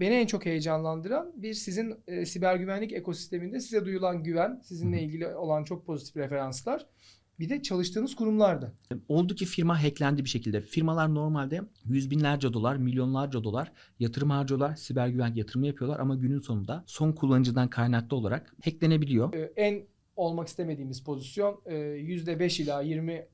beni en çok heyecanlandıran bir sizin siber güvenlik ekosisteminde size duyulan güven, sizinle ilgili olan çok pozitif referanslar. Bir de çalıştığınız kurumlardı. Oldu ki firma hacklendi bir şekilde. Firmalar normalde yüz binlerce dolar, milyonlarca dolar yatırım harcıyorlar. Siber güvenlik yatırımı yapıyorlar ama günün sonunda son kullanıcıdan kaynaklı olarak hacklenebiliyor. En olmak istemediğimiz pozisyon %5 ila 20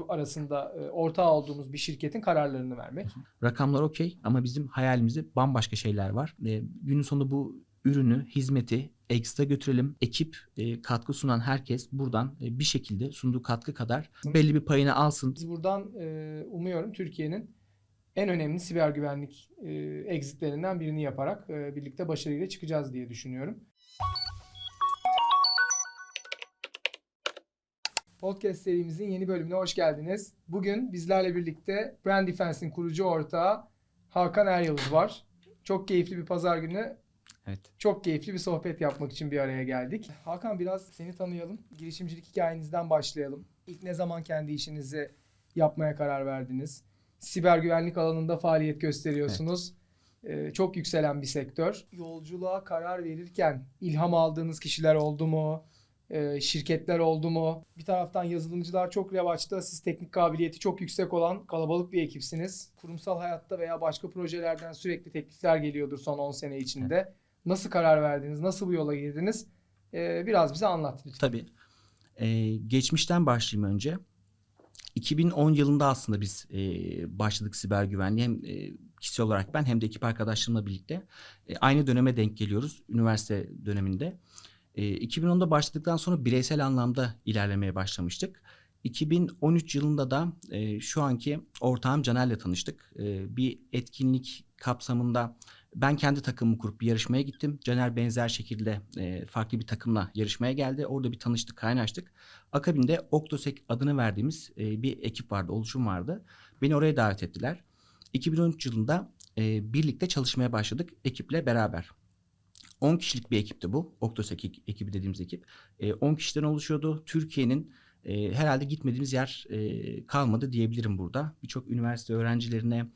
arasında ortağı olduğumuz bir şirketin kararlarını vermek. Rakamlar okey ama bizim hayalimizde bambaşka şeyler var. Günün sonunda bu ürünü, hizmeti X'te götürelim. Ekip, katkı sunan herkes buradan bir şekilde sunduğu katkı kadar belli bir payını alsın. Biz buradan umuyorum Türkiye'nin en önemli siber güvenlik exitlerinden birini yaparak birlikte başarıyla çıkacağız diye düşünüyorum. Podcast serimizin yeni bölümüne hoş geldiniz. Bugün bizlerle birlikte Brand Defense'in kurucu ortağı Hakan Eryavuz var. Çok keyifli bir pazar günü. Evet. Çok keyifli bir sohbet yapmak için bir araya geldik. Hakan, biraz seni tanıyalım. Girişimcilik hikayenizden başlayalım. İlk ne zaman kendi işinizi yapmaya karar verdiniz? Siber güvenlik alanında faaliyet gösteriyorsunuz. Çok yükselen bir sektör. Yolculuğa karar verirken ilham aldığınız kişiler oldu mu? Şirketler oldu mu? Bir taraftan yazılımcılar çok revaçta. Siz teknik kabiliyeti çok yüksek olan kalabalık bir ekipsiniz. Kurumsal hayatta veya başka projelerden sürekli teklifler geliyordur son 10 sene içinde. Evet. Nasıl karar verdiniz? Nasıl bu yola girdiniz? Biraz bize anlat lütfen. Tabii. Geçmişten başlayayım önce. 2010 yılında aslında biz başladık siber güvenliğe. Hem kişisel olarak ben hem de ekip arkadaşlarımla birlikte aynı döneme denk geliyoruz. Üniversite döneminde. 2010'da başladıktan sonra bireysel anlamda ilerlemeye başlamıştık. 2013 yılında da şu anki ortağım Caner'le tanıştık. Bir etkinlik kapsamında ben kendi takımımı kurup bir yarışmaya gittim. Caner benzer şekilde farklı bir takımla yarışmaya geldi. Orada bir tanıştık, kaynaştık. Akabinde Octosec adını verdiğimiz bir ekip vardı, oluşum vardı. Beni oraya davet ettiler. 2013 yılında birlikte çalışmaya başladık ekiple beraber. 10 kişilik bir ekipti bu. Octosec ekibi dediğimiz ekip. 10 kişiden oluşuyordu. Türkiye'nin herhalde gitmediğimiz yer kalmadı diyebilirim burada. Birçok üniversite öğrencilerine,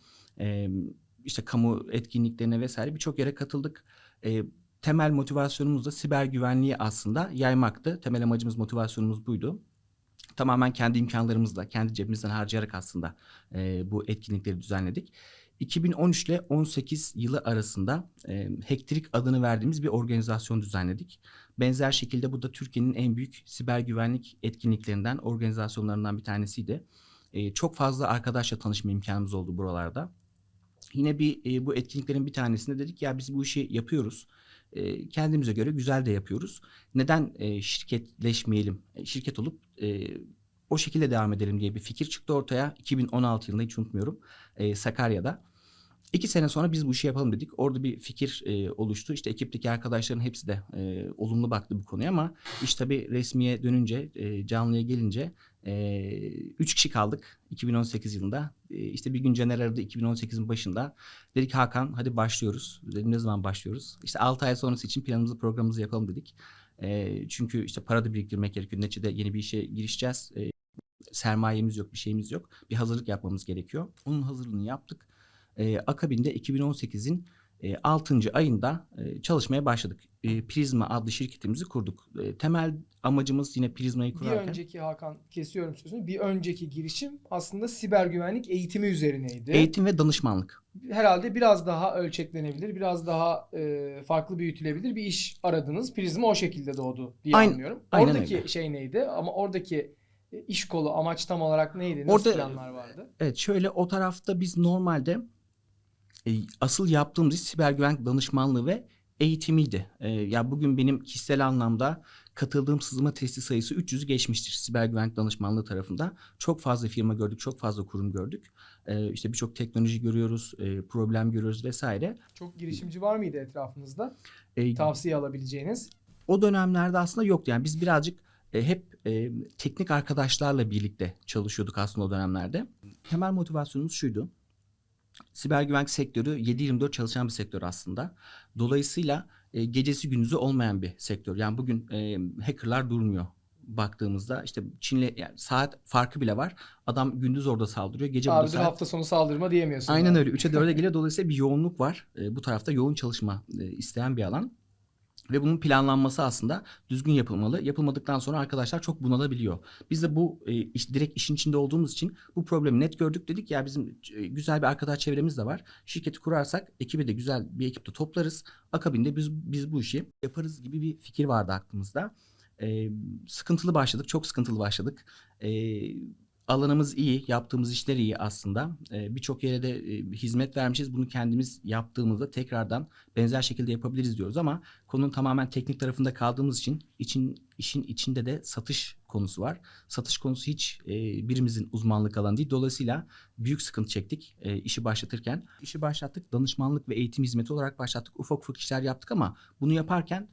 işte kamu etkinliklerine vesaire birçok yere katıldık. Temel motivasyonumuz da siber güvenliği aslında yaymaktı. Temel amacımız, motivasyonumuz buydu. Tamamen kendi imkanlarımızla, kendi cebimizden harcayarak aslında bu etkinlikleri düzenledik. 2013 ile 18 yılı arasında Hektirik adını verdiğimiz bir organizasyon düzenledik. Benzer şekilde bu da Türkiye'nin en büyük siber güvenlik etkinliklerinden, organizasyonlarından bir tanesiydi. Çok fazla arkadaşla tanışma imkanımız oldu buralarda. Yine bu etkinliklerin bir tanesinde dedik ya biz bu işi yapıyoruz. Kendimize göre güzel de yapıyoruz. Neden şirketleşmeyelim, şirket olup o şekilde devam edelim diye bir fikir çıktı ortaya. 2016 yılında hiç unutmuyorum Sakarya'da. 2 sene sonra biz bu işi yapalım dedik. Orada bir fikir oluştu. İşte ekipteki arkadaşların hepsi de olumlu baktı bu konuya ama iş tabii resmiye dönünce, canlıya gelince 3 kişi kaldık 2018 yılında. İşte bir gün Caner aradı 2018'in başında. Dedik Hakan hadi başlıyoruz. Dedim ne zaman başlıyoruz? İşte 6 ay sonrası için planımızı programımızı yapalım dedik. Çünkü işte para da biriktirmek gerekiyor. Neticede yeni bir işe girişeceğiz. Sermayemiz yok, bir şeyimiz yok. Bir hazırlık yapmamız gerekiyor. Onun hazırlığını yaptık. Akabinde 2018'in 6. ayında çalışmaya başladık. Prizma adlı şirketimizi kurduk. Temel amacımız yine Prizma'yı kurarken... Bir önceki Hakan, kesiyorum sözünü. Bir önceki girişim aslında siber güvenlik eğitimi üzerineydi. Eğitim ve danışmanlık. Herhalde biraz daha ölçeklenebilir, biraz daha farklı büyütülebilir bir iş aradınız. Prizma o şekilde doğdu diye anlıyorum. Oradaki öyle. Şey neydi? Ama oradaki iş kolu, amaç tam olarak neydi? Nasıl planlar vardı? Evet, şöyle o tarafta biz normalde asıl yaptığımız iş siber güvenlik danışmanlığı ve eğitimiydi. Ya bugün benim kişisel anlamda katıldığım sızma testi sayısı 300'ü geçmiştir siber güvenlik danışmanlığı tarafında. Çok fazla firma gördük, çok fazla kurum gördük. İşte birçok teknoloji görüyoruz, problem görüyoruz vesaire. Çok girişimci var mıydı etrafınızda? Tavsiye alabileceğiniz? O dönemlerde aslında yoktu. Yani biz birazcık hep teknik arkadaşlarla birlikte çalışıyorduk aslında o dönemlerde. Temel motivasyonumuz şuydu. Siber güvenlik sektörü 7/24 çalışan bir sektör aslında. Dolayısıyla gecesi gündüzü olmayan bir sektör. Yani bugün hackerlar durmuyor. baktığımızda işte Çin'le yani saat farkı bile var. Adam gündüz orada saldırıyor. Gece burada Abi dur saat. hafta sonu saldırma diyemiyorsun. Aynen yani. öyle. 3'e 4'e geliyor. Dolayısıyla bir yoğunluk var. Bu tarafta yoğun çalışma isteyen bir alan. Ve bunun planlanması aslında düzgün yapılmalı. Yapılmadıktan sonra arkadaşlar çok bunalabiliyor. Biz de bu direkt işin içinde olduğumuz için bu problemi net gördük. Dedik ya bizim güzel bir arkadaş çevremiz de var. Şirketi kurarsak ekibi de güzel bir ekipte toplarız. Akabinde biz bu işi yaparız gibi bir fikir vardı aklımızda. Sıkıntılı başladık. Çok sıkıntılı başladık. Alanımız iyi, yaptığımız işler iyi aslında. Birçok yere de hizmet vermişiz. Bunu kendimiz yaptığımızda tekrardan benzer şekilde yapabiliriz diyoruz ama konunun tamamen teknik tarafında kaldığımız için işin içinde de satış konusu var. Satış konusu hiç birimizin uzmanlık alanı değil. Dolayısıyla büyük sıkıntı çektik işi başlatırken. İşi başlattık, danışmanlık ve eğitim hizmeti olarak başlattık. Ufak ufak işler yaptık ama bunu yaparken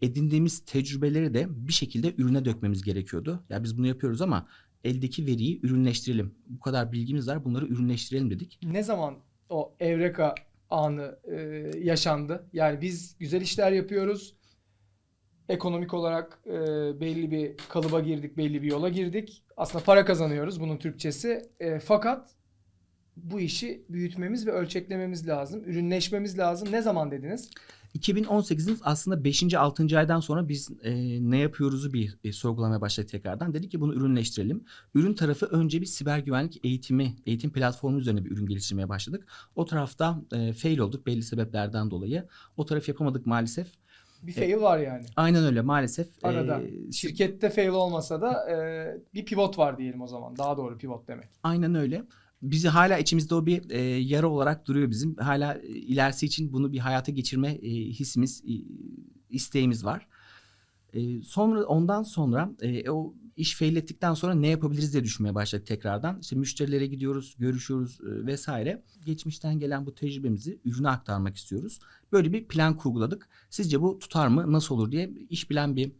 edindiğimiz tecrübeleri de bir şekilde ürüne dökmemiz gerekiyordu. Ya biz bunu yapıyoruz ama eldeki veriyi ürünleştirelim. Bu kadar bilgimiz var, bunları ürünleştirelim dedik. Ne zaman o Evreka anı yaşandı? Yani biz güzel işler yapıyoruz. Ekonomik olarak belli bir kalıba girdik, belli bir yola girdik. Aslında para kazanıyoruz bunun Türkçesi. Fakat bu işi büyütmemiz ve ölçeklememiz lazım. Ürünleşmemiz lazım. Ne zaman dediniz? 2018'in aslında 5. 6. aydan sonra biz ne yapıyoruzu bir sorgulamaya başladık tekrardan. Dedik ki bunu ürünleştirelim. Ürün tarafı önce bir siber güvenlik eğitim platformu üzerine bir ürün geliştirmeye başladık. O tarafta fail olduk belli sebeplerden dolayı. O taraf yapamadık maalesef. Bir fail var yani. Aynen öyle maalesef. Arada. Şirkette fail olmasa da bir pivot var diyelim o zaman. Daha doğru pivot demek. Aynen öyle. Bizi hala içimizde o bir yara olarak duruyor bizim. Hala ilerisi için bunu bir hayata geçirme hissimiz, isteğimiz var. Ondan sonra o iş fail ettikten sonra ne yapabiliriz diye düşünmeye başladık tekrardan. İşte müşterilere gidiyoruz, görüşüyoruz vesaire. Geçmişten gelen bu tecrübemizi ürüne aktarmak istiyoruz. Böyle bir plan kurguladık. Sizce bu tutar mı, nasıl olur diye iş bilen bir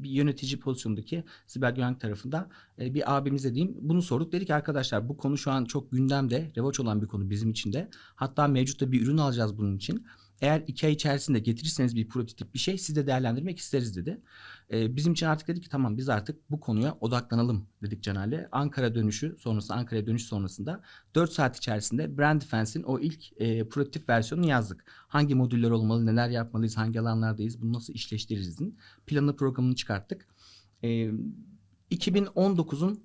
yönetici pozisyondaki siber güvenlik tarafında bir abimize diyeyim. Bunu sorduk. Dedik ki arkadaşlar bu konu şu an çok gündemde, revaç olan bir konu bizim için de. Hatta mevcutta bir ürün alacağız bunun için. Eğer 2 ay içerisinde getirirseniz bir prototip bir şey siz de değerlendirmek isteriz dedi. Bizim için artık dedik ki tamam biz artık bu konuya odaklanalım dedik Caner'le. Ankara'ya dönüş sonrasında 4 saat içerisinde Brand Defense'in o ilk prototip versiyonunu yazdık. Hangi modüller olmalı, neler yapmalıyız, hangi alanlardayız, bunu nasıl işleştirizin planını programını çıkarttık. 2019'un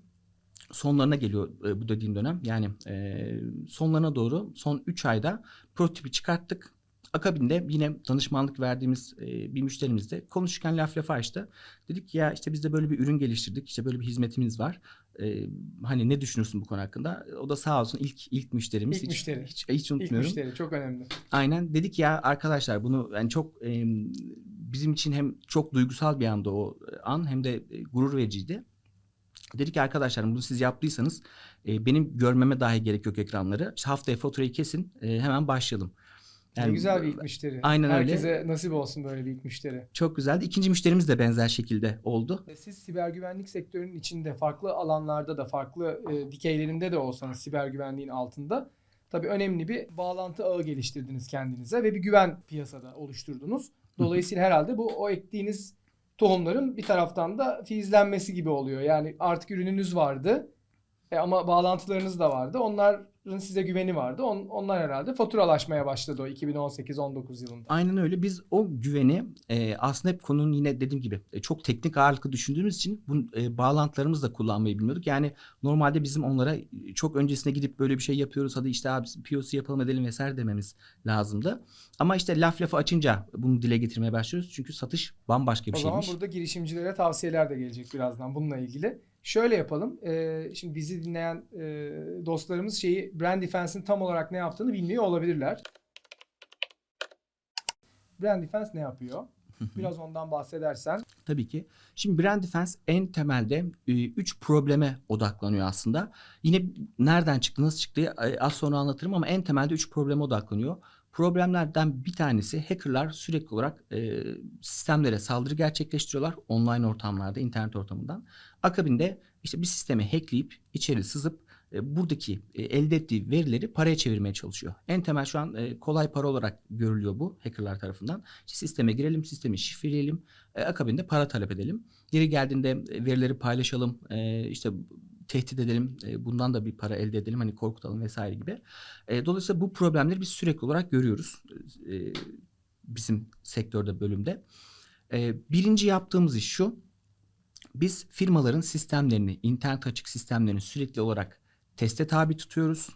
sonlarına geliyor bu dediğim dönem. Yani sonlarına doğru son 3 ayda prototipi çıkarttık. Akabinde yine danışmanlık verdiğimiz bir müşterimizle konuşurken laf açtı. Dedik ki ya işte biz de böyle bir ürün geliştirdik. İşte böyle bir hizmetimiz var. Hani ne düşünürsün bu konu hakkında? O da sağ olsun ilk müşterimiz. Hiç unutmuyorum. İlk müşteri çok önemli. Aynen dedik ya arkadaşlar bunu yani çok bizim için hem çok duygusal bir anda o an hem de gurur vericiydi. Dedik ki arkadaşlar bunu siz yaptıysanız benim görmeme dahi gerek yok ekranları. İşte haftaya faturayı kesin hemen başlayalım. Yani, ne güzel bir ilk müşteri. Aynen Herkese öyle. nasip olsun böyle bir ilk müşteri. Çok güzeldi. İkinci müşterimiz de benzer şekilde oldu. Siz siber güvenlik sektörünün içinde farklı alanlarda da farklı dikeylerinde de olsanız siber güvenliğin altında tabii önemli bir bağlantı ağı geliştirdiniz kendinize ve bir güven piyasada oluşturdunuz. Dolayısıyla herhalde bu o ektiğiniz tohumların bir taraftan da filizlenmesi gibi oluyor. Yani artık ürününüz vardı ama bağlantılarınız da vardı. Onların size güveni vardı. Onlar herhalde faturalaşmaya başladı o 2018-19 yılında. Aynen öyle. Biz o güveni aslında hep konunun yine dediğim gibi çok teknik ağırlıklı düşündüğümüz için bu bağlantılarımızı da kullanmayı bilmiyorduk. Yani normalde bizim onlara çok öncesine gidip böyle bir şey yapıyoruz. Hadi işte abi POC yapalım edelim vesaire dememiz lazımdı. Ama işte lafı açınca bunu dile getirmeye başlıyoruz. Çünkü satış bambaşka bir O şeymiş. zaman burada girişimcilere tavsiyeler de gelecek birazdan bununla ilgili. Şöyle yapalım. Şimdi bizi dinleyen dostlarımız Brand Defense'in tam olarak ne yaptığını bilmiyor olabilirler. Brand Defense ne yapıyor? Biraz ondan bahsedersen. Tabii ki. Şimdi Brand Defense en temelde 3 probleme odaklanıyor aslında. Yine nereden çıktı, nasıl çıktı az sonra anlatırım ama en temelde 3 probleme odaklanıyor. Problemlerden bir tanesi hackerlar sürekli olarak sistemlere saldırı gerçekleştiriyorlar online ortamlarda, internet ortamından. Akabinde işte bir sistemi hackleyip içeri sızıp buradaki elde ettiği verileri paraya çevirmeye çalışıyor. En temel şu an kolay para olarak görülüyor bu hackerlar tarafından. İşte sisteme girelim, sistemi şifreleyelim, akabinde para talep edelim. Yeri geldiğinde verileri paylaşalım, işte tehdit edelim, bundan da bir para elde edelim, hani korkutalım vesaire gibi. Dolayısıyla bu problemleri biz sürekli olarak görüyoruz bizim sektörde, bölümde. Birinci yaptığımız iş şu: biz firmaların sistemlerini, internet açık sistemlerini sürekli olarak teste tabi tutuyoruz.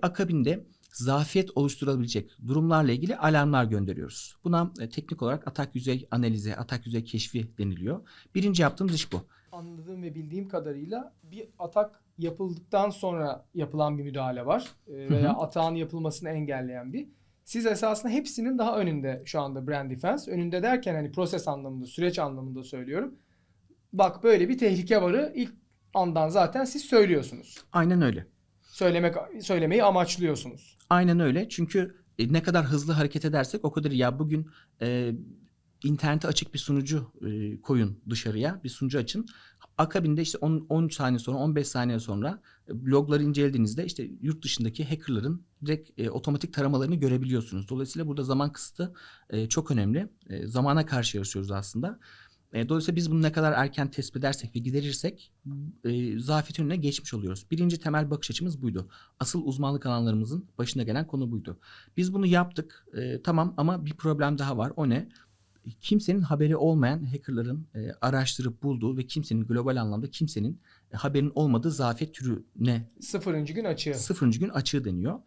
Akabinde zafiyet oluşturabilecek durumlarla ilgili alarmlar gönderiyoruz. Buna teknik olarak atak yüzey analizi, atak yüzey keşfi deniliyor. Birinci yaptığımız iş bu. Anladığım ve bildiğim kadarıyla bir atak yapıldıktan sonra yapılan bir müdahale var. Veya atağın yapılmasını engelleyen bir. Siz esasında hepsinin daha önünde şu anda Brand Defense. Önünde derken hani proses anlamında, süreç anlamında söylüyorum. Bak böyle bir tehlike varı ilk andan zaten siz söylüyorsunuz. Aynen öyle. Söylemeyi amaçlıyorsunuz. Aynen öyle. Çünkü ne kadar hızlı hareket edersek o kadar iyi. Ya bugün internete açık bir sunucu koyun dışarıya. Bir sunucu açın. Akabinde işte 10 saniye sonra, 15 saniye sonra logları incelediğinizde işte yurt dışındaki hackerların direkt otomatik taramalarını görebiliyorsunuz. Dolayısıyla burada zaman kısıtı çok önemli. Zamana karşı yarışıyoruz aslında. Dolayısıyla biz bunu ne kadar erken tespit edersek ve giderirsek zafiyet önüne geçmiş oluyoruz. Birinci temel bakış açımız buydu. Asıl uzmanlık alanlarımızın başına gelen konu buydu. Biz bunu yaptık, tamam, ama bir problem daha var. O ne? Kimsenin haberi olmayan hackerların araştırıp bulduğu ve kimsenin global anlamda kimsenin haberinin olmadığı zafiyet türüne 0. gün açığı. 0. gün açığı deniyor.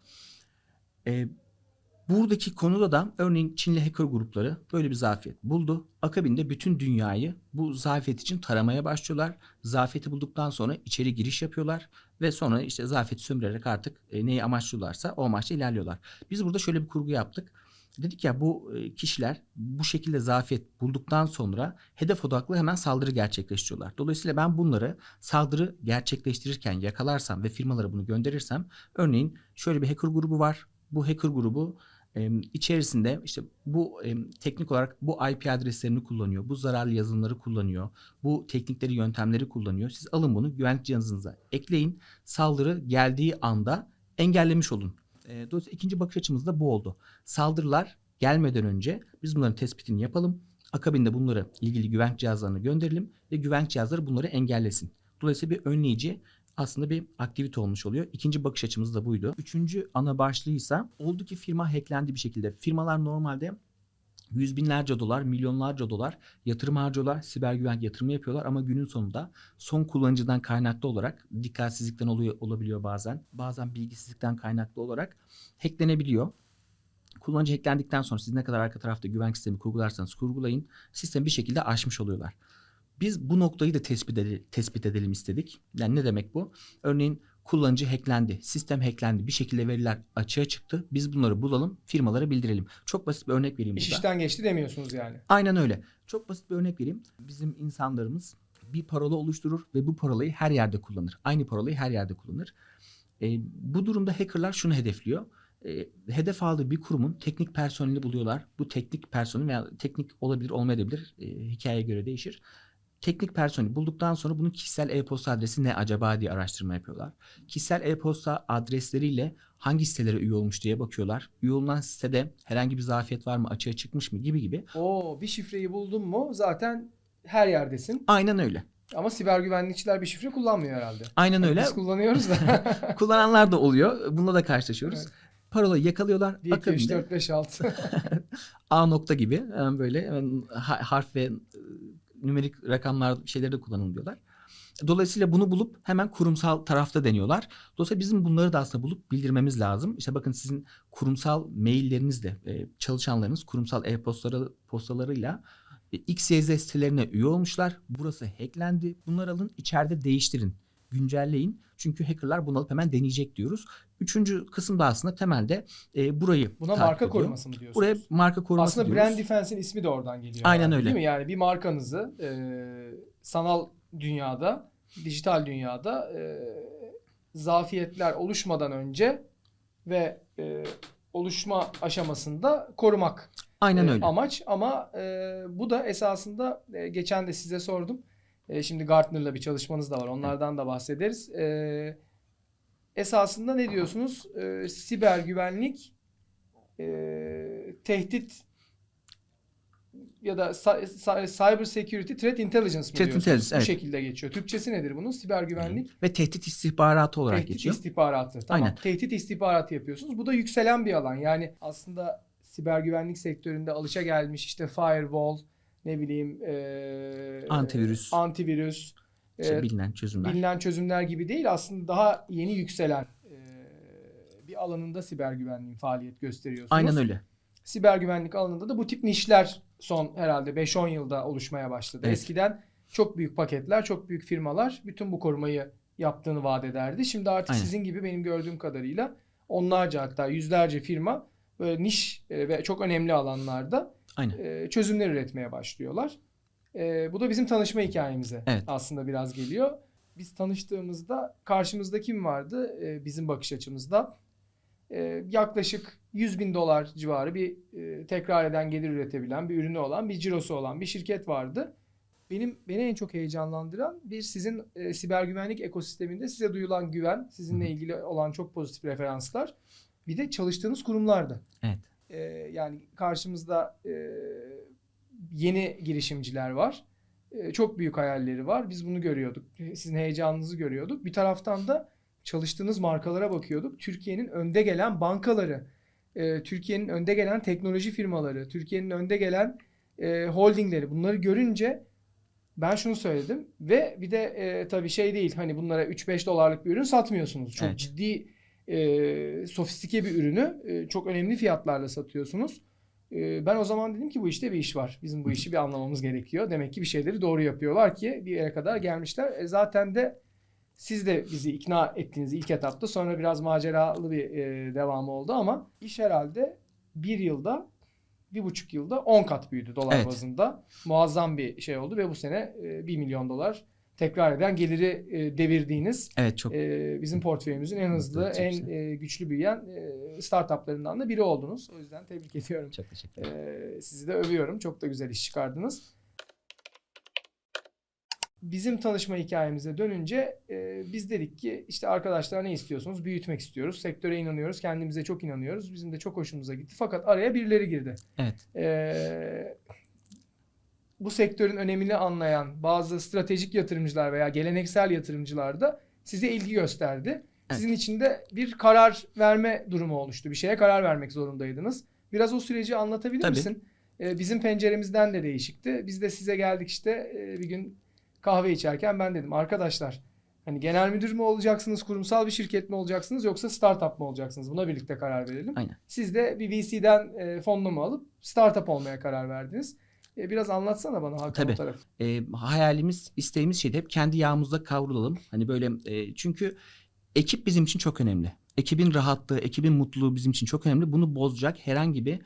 Buradaki konuda da örneğin Çinli hacker grupları böyle bir zafiyet buldu. Akabinde bütün dünyayı bu zafiyet için taramaya başlıyorlar. Zafiyeti bulduktan sonra içeri giriş yapıyorlar ve sonra işte zafiyeti sömürerek artık neyi amaçlıyorlarsa o amaçla ilerliyorlar. Biz burada şöyle bir kurgu yaptık. Dedik ya, bu kişiler bu şekilde zafiyet bulduktan sonra hedef odaklı hemen saldırı gerçekleştiriyorlar. Dolayısıyla ben bunları saldırı gerçekleştirirken yakalarsam ve firmalara bunu gönderirsem, örneğin şöyle bir hacker grubu var. Bu hacker grubu içerisinde işte bu teknik olarak bu IP adreslerini kullanıyor. Bu zararlı yazılımları kullanıyor. Bu teknikleri, yöntemleri kullanıyor. Siz alın bunu güvenlik cihazınıza ekleyin. Saldırı geldiği anda engellemiş olun. Dolayısıyla ikinci bakış açımız da bu oldu. Saldırılar gelmeden önce biz bunların tespitini yapalım. Akabinde bunları ilgili güvenlik cihazlarına gönderelim ve güvenlik cihazları bunları engellesin. Dolayısıyla bir önleyici aslında bir aktivite olmuş oluyor. İkinci bakış açımız da buydu. Üçüncü ana başlığıysa, oldu ki firma hacklendi bir şekilde. Firmalar normalde yüz binlerce dolar, milyonlarca dolar yatırım harcıyorlar. Siber güvenlik yatırımı yapıyorlar ama günün sonunda son kullanıcıdan kaynaklı olarak, dikkatsizlikten olabiliyor bazen. Bazen bilgisizlikten kaynaklı olarak hacklenebiliyor. Kullanıcı hacklendikten sonra siz ne kadar arka tarafta güvenlik sistemi kurgularsanız kurgulayın, sistemi bir şekilde aşmış oluyorlar. Biz bu noktayı da tespit edelim istedik. Yani ne demek bu? Örneğin kullanıcı hacklendi, sistem hacklendi, bir şekilde veriler açığa çıktı. Biz bunları bulalım, firmalara bildirelim. Çok basit bir örnek vereyim burada. İş işten geçti demiyorsunuz yani. Aynen öyle. Çok basit bir örnek vereyim. Bizim insanlarımız bir parola oluşturur ve bu parolayı her yerde kullanır. Aynı parolayı her yerde kullanır. Bu durumda hackerlar şunu hedefliyor. Hedef aldığı bir kurumun teknik personelini buluyorlar. Bu teknik personel veya teknik olabilir, olmayabilir. Hikayeye göre değişir. Teknik personeli bulduktan sonra bunun kişisel e-posta adresi ne acaba diye araştırma yapıyorlar. Kişisel e-posta adresleriyle hangi sitelere üye olmuş diye bakıyorlar. Üye olunan sitede herhangi bir zafiyet var mı, açığa çıkmış mı gibi. Bir şifreyi buldun mu zaten her yerdesin. Aynen öyle. Ama siber güvenlikçiler bir şifre kullanmıyor herhalde. Aynen öyle. Biz kullanıyoruz da. Kullananlar da oluyor. Bununla da karşılaşıyoruz. Evet. Parolayı yakalıyorlar. 1, 2, 3, 4, 5, 6. A nokta gibi böyle harf ve nümerik rakamlar şeyleri de kullanın diyorlar. Dolayısıyla bunu bulup hemen kurumsal tarafta deniyorlar. Dolayısıyla bizim bunları da aslında bulup bildirmemiz lazım. İşte bakın, sizin kurumsal maillerinizde çalışanlarınız kurumsal e-postalarıyla XYZ sitelerine üye olmuşlar. Burası hacklendi. Bunları alın, içeride değiştirin, güncelleyin. Çünkü hackerlar bunu alıp hemen deneyecek diyoruz. Üçüncü kısım da aslında temelde burayı Buna marka koruması mı diyorsunuz? Buraya marka koruması aslında diyoruz. Brand Defense'in ismi de oradan geliyor. Aynen yani, öyle. Değil mi? Yani bir markanızı sanal dünyada, dijital dünyada zafiyetler oluşmadan önce ve oluşma aşamasında korumak. Aynen öyle. Amaç, ama bu da esasında geçen de size sordum. Şimdi Gartner'la bir çalışmanız da var. Onlardan da bahsederiz. esasında ne diyorsunuz? Siber güvenlik, tehdit ya da cyber security threat intelligence mi Threat diyorsunuz? intelligence, Bu evet. şekilde geçiyor. Türkçesi nedir bunun? Siber güvenlik. Ve tehdit istihbaratı olarak Tehdit geçiyor. istihbaratı. Tamam. Aynen. Tehdit istihbaratı yapıyorsunuz. Bu da yükselen bir alan. Yani aslında siber güvenlik sektöründe alışagelmiş işte firewall, ne bileyim antivirüs, İşte bilinen çözümler gibi değil. Aslında daha yeni yükselen bir alanında siber güvenliğin faaliyet gösteriyorsunuz. Aynen öyle. Siber güvenlik alanında da bu tip nişler son herhalde 5-10 yılda oluşmaya başladı. Evet. Eskiden çok büyük paketler, çok büyük firmalar bütün bu korumayı yaptığını vaat ederdi. Şimdi artık Aynen. sizin gibi benim gördüğüm kadarıyla onlarca hatta yüzlerce firma böyle niş ve çok önemli alanlarda Aynen. çözümler üretmeye başlıyorlar. Bu da bizim tanışma hikayemize Evet. aslında biraz geliyor. Biz tanıştığımızda karşımızda kim vardı bizim bakış açımızda? Yaklaşık $100.000 civarı bir tekrar eden gelir üretebilen bir ürünü olan, bir cirosu olan bir şirket vardı. Beni en çok heyecanlandıran bir sizin siber güvenlik ekosisteminde size duyulan güven, sizinle ilgili olan çok pozitif referanslar, bir de çalıştığınız kurumlardı. Evet. Yani karşımızda yeni girişimciler var. Çok büyük hayalleri var. Biz bunu görüyorduk. Sizin heyecanınızı görüyorduk. Bir taraftan da çalıştığınız markalara bakıyorduk. Türkiye'nin önde gelen bankaları, Türkiye'nin önde gelen teknoloji firmaları, Türkiye'nin önde gelen holdingleri, bunları görünce ben şunu söyledim ve bir de tabii şey değil, hani bunlara $3-5 bir ürün satmıyorsunuz. Çok Evet. ciddi sofistike bir ürünü çok önemli fiyatlarla satıyorsunuz. Ben o zaman dedim ki bu işte bir iş var. Bizim bu işi bir anlamamız gerekiyor. Demek ki bir şeyleri doğru yapıyorlar ki bir yere kadar gelmişler. Zaten de siz de bizi ikna ettiniz ilk etapta. Sonra biraz maceralı bir devamı oldu ama iş herhalde 1,5 yılda 10 kat büyüdü dolar Evet. bazında. Muazzam bir şey oldu ve bu sene $1 milyon tekrar eden geliri devirdiğiniz, Evet, çok bizim portföyümüzün en hızlı, çok en güzel. Güçlü büyüyen startuplarından da biri oldunuz. O yüzden tebrik ediyorum. Çok teşekkür ederim. Sizi de övüyorum. Çok da güzel iş çıkardınız. Bizim tanışma hikayemize dönünce biz dedik ki işte arkadaşlar ne istiyorsunuz? Büyütmek istiyoruz. Sektöre inanıyoruz. Kendimize çok inanıyoruz. Bizim de çok hoşumuza gitti. Fakat araya birileri girdi. Evet. Bu sektörün önemini anlayan bazı stratejik yatırımcılar veya geleneksel yatırımcılar da size ilgi gösterdi. Evet. Sizin için de bir karar verme durumu oluştu. Bir şeye karar vermek zorundaydınız. Biraz o süreci anlatabilir Tabii. misin? Bizim penceremizden de değişikti. Biz de size geldik işte bir gün kahve içerken ben dedim arkadaşlar hani genel müdür mü olacaksınız, kurumsal bir şirket mi olacaksınız yoksa startup mı olacaksınız? Buna birlikte karar verelim. Aynen. Siz de bir VC'den fonlama alıp startup olmaya karar verdiniz. Biraz anlatsana bana Hakan Tabii. o tarafı. Hayalimiz, isteğimiz şeydi hep kendi yağımızda kavrulalım. Hani böyle çünkü ekip bizim için çok önemli. Ekibin rahatlığı, ekibin mutluluğu bizim için çok önemli. Bunu bozacak herhangi bir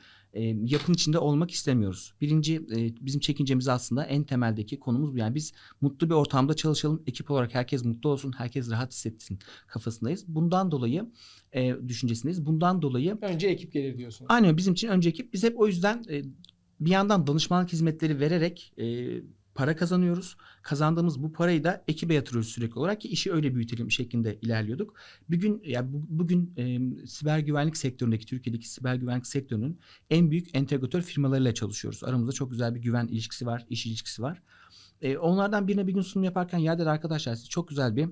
yapının içinde olmak istemiyoruz. Birinci bizim çekincemiz aslında en temeldeki konumuz bu. Yani biz mutlu bir ortamda çalışalım. Ekip olarak herkes mutlu olsun, herkes rahat hissetsin kafasındayız. Bundan dolayı düşüncesindeyiz. Bundan dolayı Önce ekip gelir diyorsunuz. aynen bizim için önce ekip. Biz hep o yüzden bir yandan danışmanlık hizmetleri vererek para kazanıyoruz. Kazandığımız bu parayı da ekibe yatırıyoruz sürekli olarak ki işi öyle büyütelim şeklinde ilerliyorduk. Bugün siber güvenlik sektöründeki Türkiye'deki siber güvenlik sektörünün en büyük entegratör firmalarıyla çalışıyoruz. Aramızda çok güzel bir güven ilişkisi var, iş ilişkisi var. Onlardan birine bir gün sunum yaparken ya dedi arkadaşlar siz çok güzel bir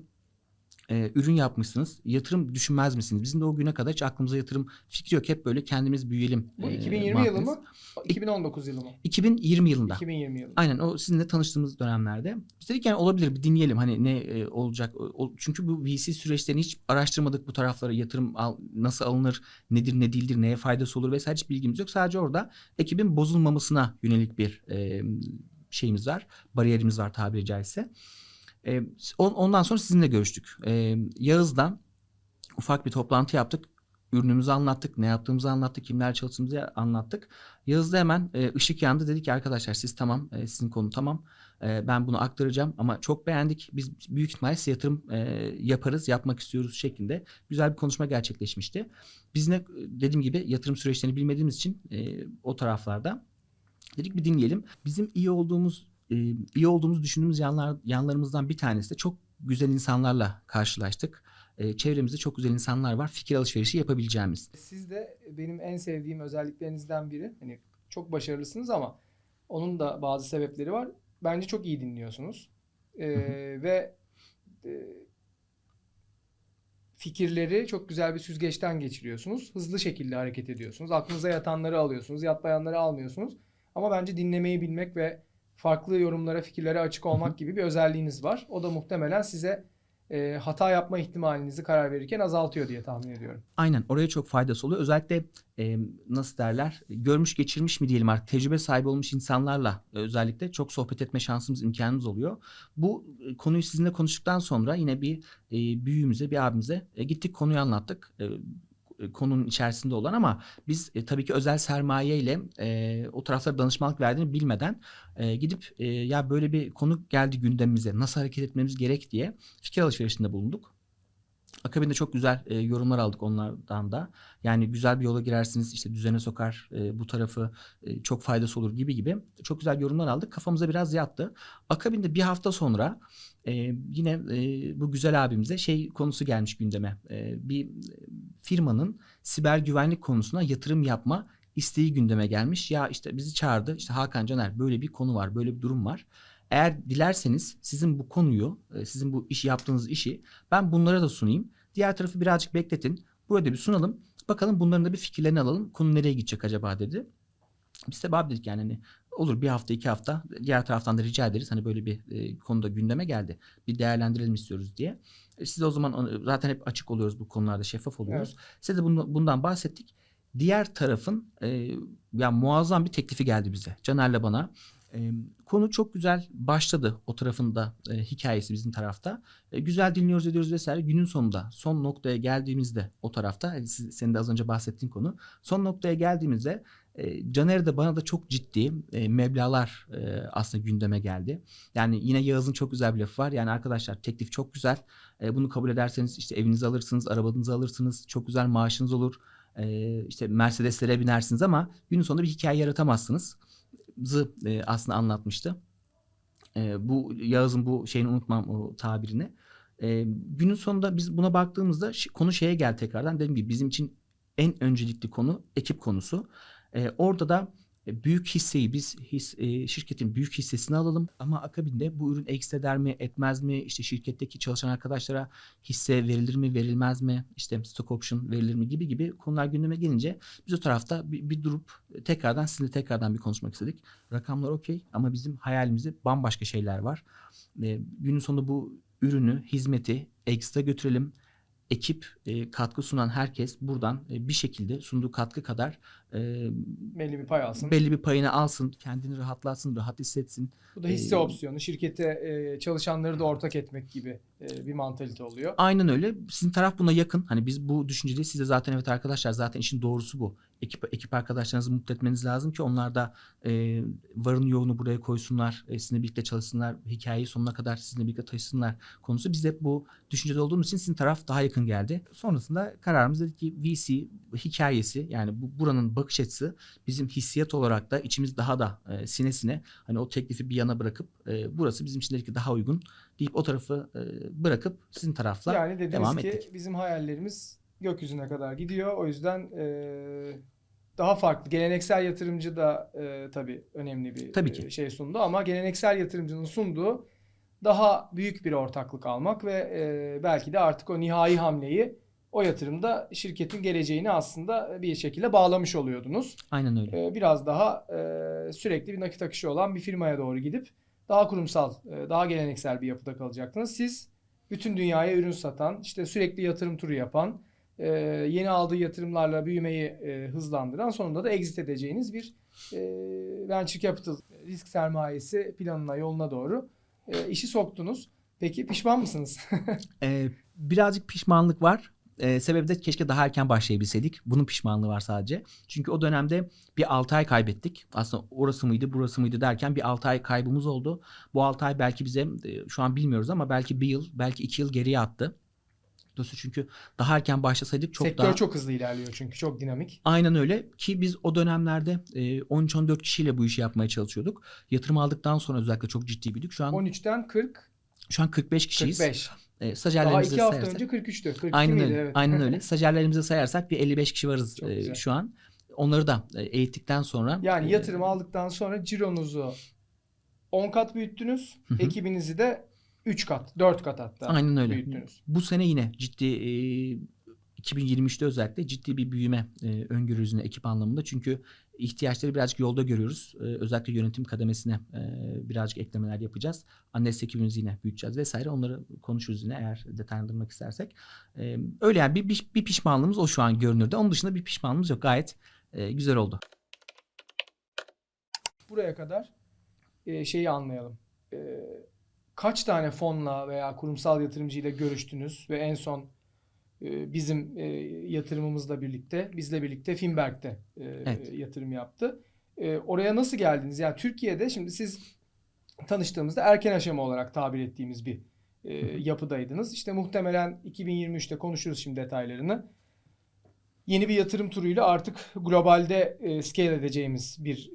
ürün yapmışsınız. Yatırım düşünmez misiniz? Bizim de o güne kadar hiç aklımıza yatırım fikri yok. Hep böyle kendimiz büyüyelim. Bu 2020 yılı mı? 2019 yılı mı? 2020 yılında. 2020 yılı. Aynen o sizinle tanıştığımız dönemlerde. Biz dedik yani olabilir bir dinleyelim hani ne olacak. Çünkü bu VC süreçlerini hiç araştırmadık bu taraflara. Yatırım nasıl alınır, nedir ne değildir, neye faydası olur vesaire hiç bilgimiz yok. Sadece orada ekibin bozulmamasına yönelik bir şeyimiz var. Bariyerimiz var tabiri caizse. Ondan sonra sizinle görüştük. Yağız'dan ufak bir toplantı yaptık. Ürünümüzü anlattık, ne yaptığımızı anlattık, kimler çalıştığımızı anlattık. Yağız'da hemen ışık yandı. Dedi ki arkadaşlar siz tamam, sizin konu tamam. Ben bunu aktaracağım ama çok beğendik. Biz büyük ihtimalle size yatırım yaparız, yapmak istiyoruz şeklinde güzel bir konuşma gerçekleşmişti. Biz ne dediğim gibi yatırım süreçlerini bilmediğimiz için o taraflarda dedik bir dinleyelim. Bizim iyi olduğumuzu düşündüğümüz yanlarımızdan bir tanesi de çok güzel insanlarla karşılaştık. çevremizde çok güzel insanlar var. Fikir alışverişi yapabileceğimiz. Siz de benim en sevdiğim özelliklerinizden biri. Hani çok başarılısınız ama onun da bazı sebepleri var. Bence çok iyi dinliyorsunuz. Ve fikirleri çok güzel bir süzgeçten geçiriyorsunuz. Hızlı şekilde hareket ediyorsunuz. Aklınıza yatanları alıyorsunuz, yatmayanları almıyorsunuz. Ama bence dinlemeyi bilmek ve farklı yorumlara, fikirlere açık olmak gibi bir özelliğiniz var. O da muhtemelen size hata yapma ihtimalinizi karar verirken azaltıyor diye tahmin ediyorum. Aynen, oraya çok faydası oluyor. Özellikle nasıl derler, görmüş geçirmiş mi diyelim artık, tecrübe sahibi olmuş insanlarla özellikle çok sohbet etme şansımız, imkanımız oluyor. Bu konuyu sizinle konuştuktan sonra yine bir büyüğümüze, bir abimize gittik, konuyu anlattık. Konunun içerisinde olan ama biz tabii ki özel sermaye ile o taraflara danışmanlık verdiğini bilmeden gidip ya böyle bir konu geldi gündemimize, nasıl hareket etmemiz gerek diye fikir alışverişinde bulunduk. Akabinde çok güzel yorumlar aldık onlardan da. Yani güzel bir yola girersiniz, işte düzene sokar, bu tarafı çok faydası olur gibi çok güzel yorumlar aldık. Kafamıza biraz yattı. Akabinde bir hafta sonra yine bu güzel abimize şey konusu gelmiş gündeme. Bir firmanın siber güvenlik konusuna yatırım yapma isteği gündeme gelmiş. Ya işte bizi çağırdı. İşte Hakan Caner, böyle bir konu var, böyle bir durum var. Eğer dilerseniz sizin bu konuyu, sizin bu işi yaptığınız işi ben bunlara da sunayım. Diğer tarafı birazcık bekletin. Burada bir sunalım. Bakalım bunların da bir fikirlerini alalım. Konu nereye gidecek acaba dedi. Biz de abi dedik yani hani olur, bir hafta 2 hafta diğer taraftan da rica ederiz. Hani böyle bir konuda gündeme geldi. Bir değerlendirelim istiyoruz diye. Siz de o zaman zaten hep açık oluyoruz bu konularda, şeffaf oluyoruz. Evet. Size de bundan bahsettik. Diğer tarafın yani muazzam bir teklifi geldi bize. Caner'le bana. Konu çok güzel başladı, o tarafında hikayesi bizim tarafta. Güzel dinliyoruz, ediyoruz vesaire. Günün sonunda son noktaya geldiğimizde o tarafta, senin de az önce bahsettiğin konu. Son noktaya geldiğimizde Caner de bana da çok ciddi meblağlar aslında gündeme geldi. Yani yine Yağız'ın çok güzel bir lafı var. Yani arkadaşlar, teklif çok güzel. Bunu kabul ederseniz işte evinizi alırsınız, arabanızı alırsınız. Çok güzel maaşınız olur. İşte Mercedes'lere binersiniz ama günün sonunda bir hikaye yaratamazsınız. Aslında anlatmıştı. Bu Yağız'ın bu şeyini unutmam, o tabirini. Günün sonunda biz buna baktığımızda konu şeye geldi tekrardan. Dediğim gibi bizim için en öncelikli konu ekip konusu. Orada da büyük hisseyi biz şirketin büyük hissesini alalım ama akabinde bu ürün ekstra eder mi etmez mi, işte şirketteki çalışan arkadaşlara hisse verilir mi verilmez mi, işte stock option verilir mi gibi konular gündeme gelince biz o tarafta bir durup sizinle tekrardan bir konuşmak istedik. Rakamlar okey ama bizim hayalimizde bambaşka şeyler var. Günün sonunda bu ürünü, hizmeti ekstra götürelim. Ekip, katkı sunan herkes buradan bir şekilde sunduğu katkı kadar Belli bir pay alsın. belli bir payını alsın, kendini rahatlatsın, rahat hissetsin. Bu da hisse opsiyonu. Şirkete çalışanları da ortak etmek gibi bir mantalite oluyor. Aynen öyle. Sizin taraf buna yakın. Hani biz bu düşüncedeyiz. Siz de zaten evet arkadaşlar, zaten işin doğrusu bu. Ekip arkadaşlarınızı mutlu etmeniz lazım ki onlar da varını yoğunu buraya koysunlar. Sizinle birlikte çalışsınlar. Hikayeyi sonuna kadar sizinle birlikte taşısınlar konusu. Biz hep bu düşüncede olduğumuz için sizin taraf daha yakın geldi. Sonrasında kararımız dedik ki VC hikayesi, yani buranın bakış açısı bizim hissiyat olarak da içimiz daha da sine hani o teklifi bir yana bırakıp burası bizim için dedik ki daha uygun deyip o tarafı bırakıp sizin tarafla Yani dediniz devam ki ettik. bizim hayallerimiz gökyüzüne kadar gidiyor. O yüzden daha farklı. Geleneksel yatırımcı da tabii önemli bir Tabii ki. şey sundu ama geleneksel yatırımcının sunduğu daha büyük bir ortaklık almak ve belki de artık o nihai hamleyi o yatırımda şirketin geleceğini aslında bir şekilde bağlamış oluyordunuz. Aynen öyle. Biraz daha sürekli bir nakit akışı olan bir firmaya doğru gidip daha kurumsal, daha geleneksel bir yapıda kalacaktınız. Siz bütün dünyaya ürün satan, işte sürekli yatırım turu yapan, yeni aldığı yatırımlarla büyümeyi hızlandıran, sonunda da exit edeceğiniz bir venture capital, risk sermayesi planına, yoluna doğru işi soktunuz. Peki pişman mısınız? Birazcık pişmanlık var. Sebebi de keşke daha erken başlayabilseydik. Bunun pişmanlığı var sadece. Çünkü o dönemde bir 6 ay kaybettik. Aslında orası mıydı burası mıydı derken bir 6 ay kaybımız oldu. Bu 6 ay belki bize şu an bilmiyoruz ama belki 1 yıl, belki 2 yıl geriye attı. Dolayısıyla çünkü daha erken başlasaydık çok Sektör daha... çok hızlı ilerliyor çünkü çok dinamik. Aynen öyle ki biz o dönemlerde 13-14 kişiyle bu işi yapmaya çalışıyorduk. Yatırım aldıktan sonra özellikle çok ciddi büyüdük. Şu an 13'ten 40, şu an 45 kişiyiz. 45. Daha Stajyerlerimizi 2 hafta sayarsak. önce 43'tü. 42 Aynen miydi? öyle. Evet. Aynen öyle. Stajyerlerimizi sayarsak bir 55 kişi varız Çok güzel. şu an. Onları da eğittikten sonra Yani yatırım aldıktan sonra cironuzu 10 kat büyüttünüz. Hı hı. Ekibinizi de 3 kat, 4 kat hatta aynen öyle. büyüttünüz. Bu sene yine ciddi 2023'te özellikle ciddi bir büyüme öngörüyoruz yine ekip anlamında. Çünkü ihtiyaçları birazcık yolda görüyoruz. Özellikle yönetim kademesine birazcık eklemeler yapacağız. Analiz ekibimizi yine büyüteceğiz vesaire. Onları konuşuruz yine eğer detaylandırmak istersek. Öyle yani bir pişmanlığımız o şu an görünürde. Onun dışında bir pişmanlığımız yok. Gayet güzel oldu. Buraya kadar şeyi anlayalım. Kaç tane fonla veya kurumsal yatırımcıyla görüştünüz ve en son bizim yatırımımızla birlikte, bizle birlikte Finberg'de Evet. yatırım yaptı. Oraya nasıl geldiniz? Yani Türkiye'de şimdi siz tanıştığımızda erken aşama olarak tabir ettiğimiz bir yapıdaydınız. İşte muhtemelen 2023'te konuşuruz şimdi detaylarını. Yeni bir yatırım turuyla artık globalde scale edeceğimiz bir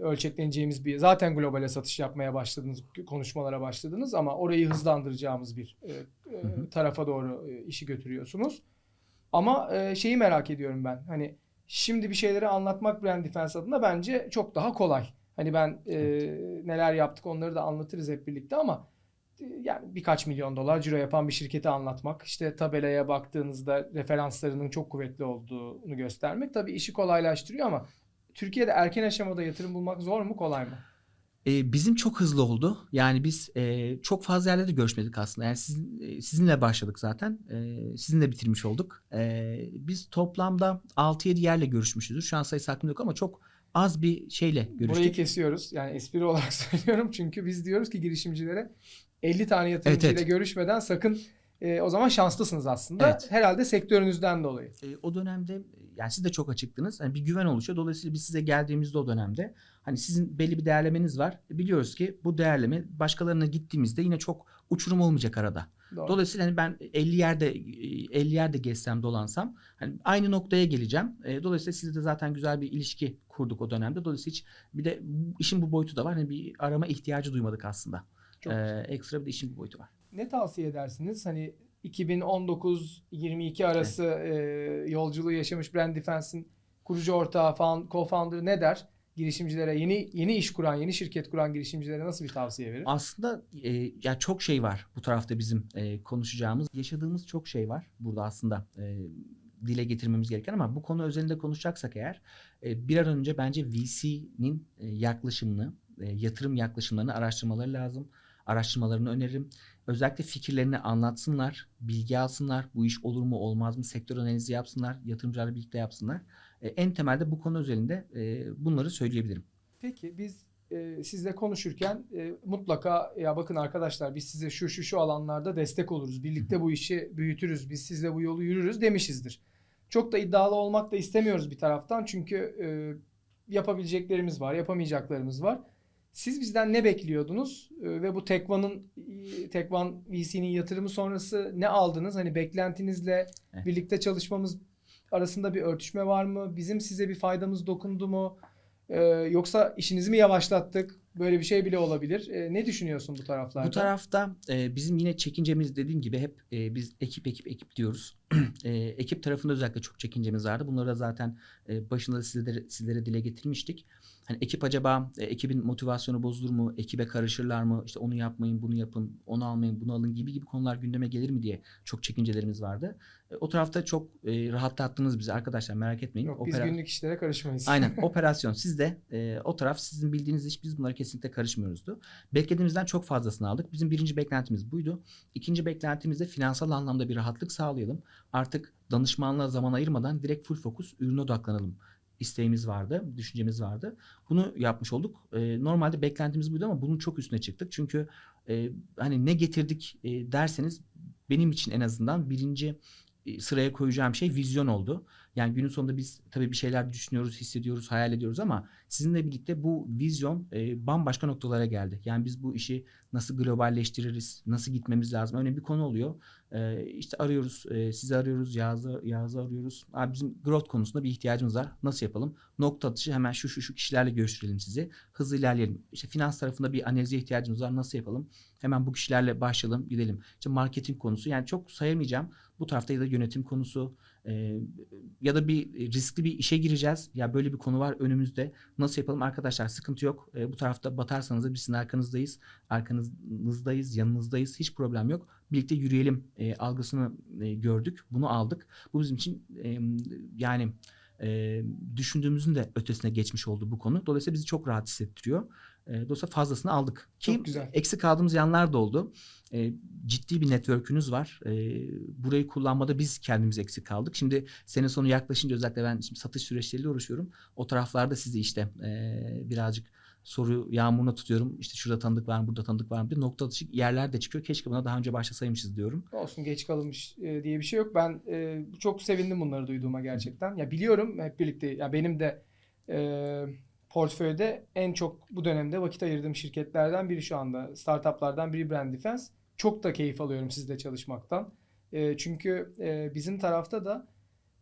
ölçekleneceğimiz bir zaten globale satış yapmaya başladınız, konuşmalara başladınız ama orayı hızlandıracağımız bir tarafa doğru işi götürüyorsunuz. Ama şeyi merak ediyorum ben. Hani şimdi bir şeyleri anlatmak Brand Defense adına bence çok daha kolay. Hani ben neler yaptık onları da anlatırız hep birlikte ama yani birkaç milyon dolar ciro yapan bir şirketi anlatmak, işte tabelaya baktığınızda referanslarının çok kuvvetli olduğunu göstermek tabii işi kolaylaştırıyor ama Türkiye'de erken aşamada yatırım bulmak zor mu, kolay mı? Bizim çok hızlı oldu. Yani biz çok fazla yerle de görüşmedik aslında. Yani sizinle başladık zaten. Sizinle bitirmiş olduk. Biz toplamda 6-7 yerle görüşmüşüzdür. Şu an sayısı aklımda yok ama çok az bir şeyle görüştük. Burayı kesiyoruz. Yani espri olarak söylüyorum çünkü biz diyoruz ki girişimcilere 50 tane Evet, yatırımcıyla evet. görüşmeden sakın o zaman şanslısınız aslında. Evet. Herhalde sektörünüzden dolayı. O dönemde yani siz de çok açıktınız. Hani bir güven oluşuyor. Dolayısıyla biz size geldiğimizde o dönemde hani sizin belli bir değerlemeniz var. Biliyoruz ki bu değerleme başkalarına gittiğimizde yine çok uçurum olmayacak arada. Doğru. Dolayısıyla hani ben 50 yerde gezsem dolansam hani aynı noktaya geleceğim. Dolayısıyla sizle de zaten güzel bir ilişki kurduk o dönemde. Dolayısıyla hiç bir de işin bu boyutu da var. Hani bir arama ihtiyacı duymadık aslında. Çok güzel. Ekstra bir de işin bu boyutu var. Ne tavsiye edersiniz? Hani 2019-22 arası yolculuğu yaşamış Brand Defense'in kurucu ortağı, co-founder'ı ne der? Girişimcilere, yeni iş kuran, yeni şirket kuran girişimcilere nasıl bir tavsiye verir? Aslında ya çok şey var bu tarafta bizim konuşacağımız. Yaşadığımız çok şey var burada aslında dile getirmemiz gereken ama bu konu özelinde konuşacaksak eğer bir an önce bence VC'nin yaklaşımını, yatırım yaklaşımlarını araştırmaları lazım. Araştırmalarını öneririm. Özellikle fikirlerini anlatsınlar, bilgi alsınlar. Bu iş olur mu olmaz mı? Sektör analizi yapsınlar, yatırımcılarla birlikte yapsınlar. En temelde bu konu özelinde bunları söyleyebilirim. Peki biz sizle konuşurken mutlaka ya bakın arkadaşlar biz size şu alanlarda destek oluruz. Birlikte bu işi büyütürüz. Biz sizle bu yolu yürürüz demişizdir. Çok da iddialı olmak da istemiyoruz bir taraftan. Çünkü yapabileceklerimiz var, yapamayacaklarımız var. Siz bizden ne bekliyordunuz? Ve bu Tekvan VC'nin yatırımı sonrası ne aldınız? Hani beklentinizle Evet. birlikte çalışmamız arasında bir örtüşme var mı? Bizim size bir faydamız dokundu mu? Yoksa işinizi mi yavaşlattık? Böyle bir şey bile olabilir. Ne düşünüyorsun bu taraflarda? Bu tarafta bizim yine çekincemiz dediğim gibi hep biz ekip diyoruz. Ekip tarafında özellikle çok çekincemiz vardı. Bunları da zaten başında sizlere dile getirmiştik. Hani ekip acaba ekibin motivasyonu bozulur mu? Ekibe karışırlar mı? İşte onu yapmayın, bunu yapın, onu almayın, bunu alın gibi konular gündeme gelir mi diye çok çekincelerimiz vardı. O tarafta çok rahatlattınız bizi arkadaşlar, merak etmeyin. Yok, biz günlük işlere karışmayız. Aynen, operasyon sizde. O taraf sizin bildiğiniz iş, biz bunlara kesinlikle karışmıyoruzdu. Beklediğimizden çok fazlasını aldık. Bizim birinci beklentimiz buydu. İkinci beklentimiz de finansal anlamda bir rahatlık sağlayalım. Artık danışmanlığa zaman ayırmadan direkt full fokus ürüne odaklanalım isteğimiz vardı, düşüncemiz vardı. Bunu yapmış olduk. Normalde beklentimiz buydu ama bunun çok üstüne çıktık. Çünkü hani ne getirdik derseniz benim için en azından birinci sıraya koyacağım şey vizyon oldu. Yani günün sonunda biz tabii bir şeyler düşünüyoruz, hissediyoruz, hayal ediyoruz ama sizinle birlikte bu vizyon bambaşka noktalara geldi. Yani biz bu işi nasıl globalleştiririz, nasıl gitmemiz lazım? Önemli bir konu oluyor. İşte arıyoruz, sizi arıyoruz, Yağız'ı arıyoruz. Abi bizim growth konusunda bir ihtiyacımız var. Nasıl yapalım? Nokta atışı hemen şu kişilerle görüştürelim sizi. Hızlı ilerleyelim. İşte finans tarafında bir analize ihtiyacımız var. Nasıl yapalım? Hemen bu kişilerle başlayalım, gidelim. İşte marketing konusu. Yani çok sayamayacağım. Bu tarafta ya da yönetim konusu ya da bir riskli bir işe gireceğiz. Ya böyle bir konu var önümüzde. Nasıl yapalım? Arkadaşlar sıkıntı yok. Bu tarafta batarsanız da biz sizin arkanızdayız. Arkanızdayız, yanınızdayız. Hiç problem yok. Birlikte yürüyelim algısını gördük. Bunu aldık. Bu bizim için yani düşündüğümüzün de ötesine geçmiş oldu bu konu. Dolayısıyla bizi çok rahat hissettiriyor. Dolayısıyla fazlasını aldık. Ki Çok güzel. eksik kaldığımız yanlar da oldu. Ciddi bir network'ünüz var. Burayı kullanmada biz kendimiz eksik kaldık. Şimdi sene sonu yaklaşınca özellikle ben şimdi satış süreçleriyle uğraşıyorum. O taraflarda sizi işte birazcık soru yağmuruna tutuyorum. İşte şurada tanıdık var mı, burada tanıdık var mı diye nokta atışı yerler de çıkıyor. Keşke buna daha önce başlasaymışız diyorum. Olsun, geç kalınmış diye bir şey yok. Ben çok sevindim bunları duyduğuma gerçekten. Ya biliyorum hep birlikte, ya benim de portföyde en çok bu dönemde vakit ayırdığım şirketlerden biri şu anda. Startuplardan biri Brand Defense. Çok da keyif alıyorum sizle çalışmaktan. Çünkü bizim tarafta da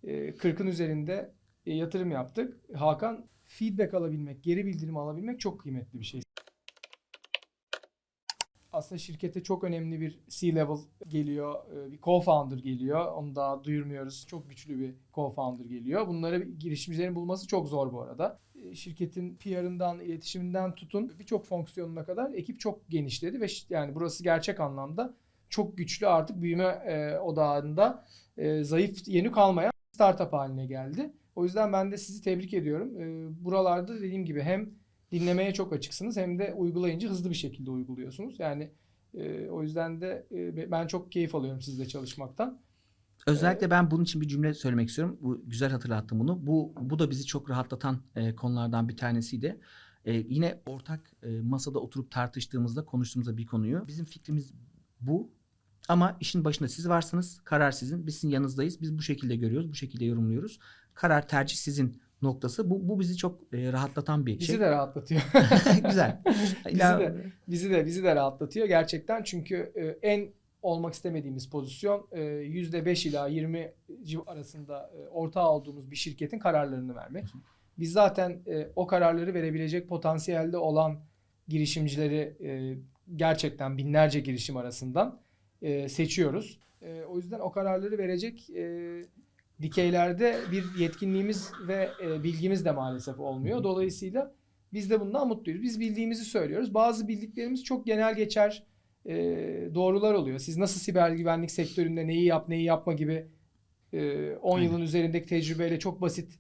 40'ın üzerinde yatırım yaptık. Hakan, feedback alabilmek, geri bildirim alabilmek çok kıymetli bir şey. Aslında şirkete çok önemli bir C-level geliyor. Bir co-founder geliyor. Onu daha duyurmuyoruz. Çok güçlü bir co-founder geliyor. Bunları girişimcilerin bulması çok zor bu arada. Şirketin PR'ından, iletişiminden tutun birçok fonksiyonuna kadar ekip çok genişledi ve yani burası gerçek anlamda çok güçlü, artık büyüme odağında zayıf, yeni kalmayan startup haline geldi. O yüzden ben de sizi tebrik ediyorum. Buralarda dediğim gibi hem dinlemeye çok açıksınız hem de uygulayınca hızlı bir şekilde uyguluyorsunuz. Yani o yüzden de ben çok keyif alıyorum sizle çalışmaktan. Özellikle ben bunun için bir cümle söylemek istiyorum. Bu güzel hatırlattın bunu. Bu da bizi çok rahatlatan konulardan bir tanesiydi. Yine ortak masada oturup tartıştığımızda, konuştuğumuzda bir konuyu. Bizim fikrimiz bu. Ama işin başında siz varsınız. Karar sizin. Biz sizin yanınızdayız. Biz bu şekilde görüyoruz. Bu şekilde yorumluyoruz. Karar, tercih sizin noktası. Bu bizi çok rahatlatan bir şey. Bizi de rahatlatıyor. Güzel. Bizi de rahatlatıyor gerçekten. Çünkü en olmak istemediğimiz pozisyon %5 ila 20 arasında ortağı olduğumuz bir şirketin kararlarını vermek. Biz zaten o kararları verebilecek potansiyelde olan girişimcileri gerçekten binlerce girişim arasından seçiyoruz. O yüzden o kararları verecek dikeylerde bir yetkinliğimiz ve bilgimiz de maalesef olmuyor. Dolayısıyla biz de bundan mutluyuz. Biz bildiğimizi söylüyoruz. Bazı bildiklerimiz çok genel geçer doğrular oluyor. Siz nasıl siber güvenlik sektöründe neyi yap neyi yapma gibi 10 yılın üzerindeki tecrübeyle çok basit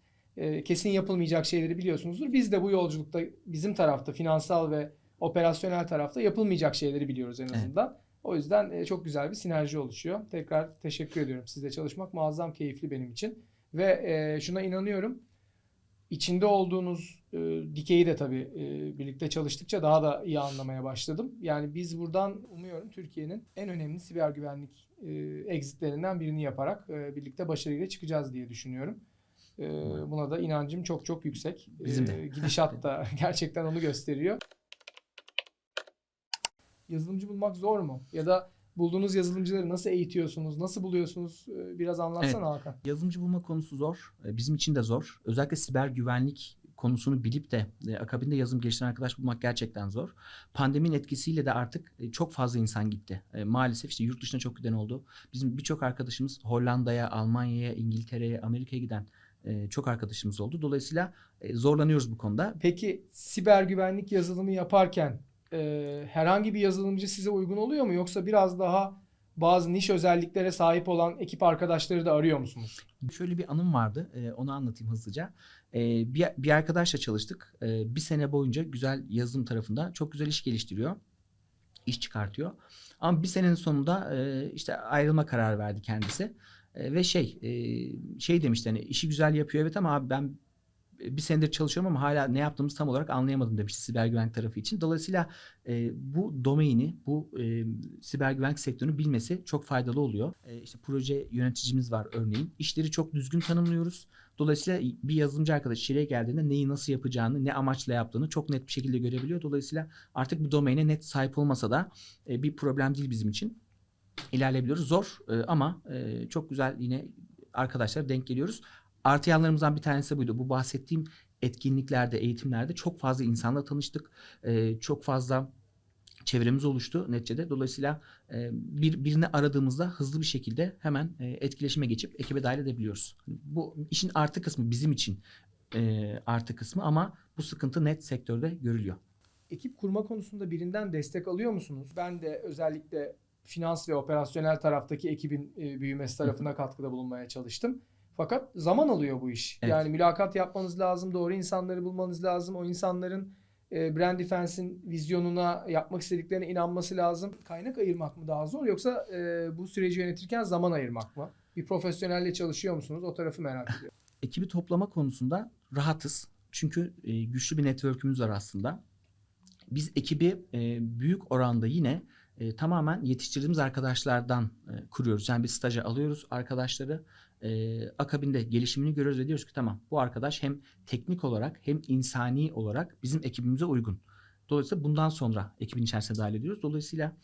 kesin yapılmayacak şeyleri biliyorsunuzdur. Biz de bu yolculukta bizim tarafta, finansal ve operasyonel tarafta yapılmayacak şeyleri biliyoruz en azından. Evet. O yüzden çok güzel bir sinerji oluşuyor. Tekrar teşekkür ediyorum. Sizle çalışmak muazzam keyifli benim için. Ve şuna inanıyorum. İçinde olduğunuz dikeyi de tabii birlikte çalıştıkça daha da iyi anlamaya başladım. Yani biz buradan umuyorum Türkiye'nin en önemli siber güvenlik exitlerinden birini yaparak birlikte başarıyla çıkacağız diye düşünüyorum. Buna da inancım çok çok yüksek. Bizim de. Gidişat da gerçekten onu gösteriyor. Yazılımcı bulmak zor mu? Ya da bulduğunuz yazılımcıları nasıl eğitiyorsunuz? Nasıl buluyorsunuz? Biraz anlatsana evet. Hakan. Yazılımcı bulma konusu zor. Bizim için de zor. Özellikle siber güvenlik konusunu bilip de akabinde yazılım geliştiren arkadaş bulmak gerçekten zor. Pandeminin etkisiyle de artık çok fazla insan gitti. Maalesef işte yurt dışına çok giden oldu. Bizim birçok arkadaşımız Hollanda'ya, Almanya'ya, İngiltere'ye, Amerika'ya giden çok arkadaşımız oldu. Dolayısıyla zorlanıyoruz bu konuda. Peki siber güvenlik yazılımı yaparken herhangi bir yazılımcı size uygun oluyor mu? Yoksa biraz daha bazı niş özelliklere sahip olan ekip arkadaşları da arıyor musunuz? Şöyle bir anım vardı. Onu anlatayım hızlıca. Bir arkadaşla çalıştık. Bir sene boyunca güzel yazılım tarafında çok güzel iş geliştiriyor. İş çıkartıyor. Ama bir senenin sonunda işte ayrılma kararı verdi kendisi. Ve şey demişti, hani işi güzel yapıyor evet ama abi ben bir senedir çalışıyorum ama hala ne yaptığımızı tam olarak anlayamadım demişti siber güvenlik tarafı için. Dolayısıyla bu domaini, bu siber güvenlik sektörünü bilmesi çok faydalı oluyor. İşte proje yöneticimiz var örneğin. İşleri çok düzgün tanımlıyoruz. Dolayısıyla bir yazılımcı arkadaş içeriye geldiğinde neyi nasıl yapacağını, ne amaçla yaptığını çok net bir şekilde görebiliyor. Dolayısıyla artık bu domaine net sahip olmasa da bir problem değil bizim için. İlerleyebiliyoruz. Zor ama çok güzel yine arkadaşlar denk geliyoruz. Artı yanlarımızdan bir tanesi buydu. Bu bahsettiğim etkinliklerde, eğitimlerde çok fazla insanla tanıştık. Çok fazla çevremiz oluştu neticede. Dolayısıyla birini aradığımızda hızlı bir şekilde hemen etkileşime geçip ekibe dahil edebiliyoruz. Bu işin artı kısmı bizim için artı kısmı ama bu sıkıntı net sektörde görülüyor. Ekip kurma konusunda birinden destek alıyor musunuz? Ben de özellikle finans ve operasyonel taraftaki ekibin büyümesi tarafına katkıda bulunmaya çalıştım. Fakat zaman alıyor bu iş. Evet. Yani mülakat yapmanız lazım, doğru insanları bulmanız lazım. O insanların Brand Defense'in vizyonuna, yapmak istediklerine inanması lazım. Kaynak ayırmak mı daha zor yoksa bu süreci yönetirken zaman ayırmak mı? Bir profesyonelle çalışıyor musunuz? O tarafı merak ediyorum. Ekibi toplama konusunda rahatız. Çünkü güçlü bir network'ümüz var aslında. Biz ekibi büyük oranda yine tamamen yetiştirdiğimiz arkadaşlardan kuruyoruz. Yani bir staja alıyoruz arkadaşları. Akabinde gelişimini görüyoruz ve diyoruz ki tamam bu arkadaş hem teknik olarak hem insani olarak bizim ekibimize uygun. Dolayısıyla bundan sonra ekibin içerisine dahil ediyoruz. Dolayısıyla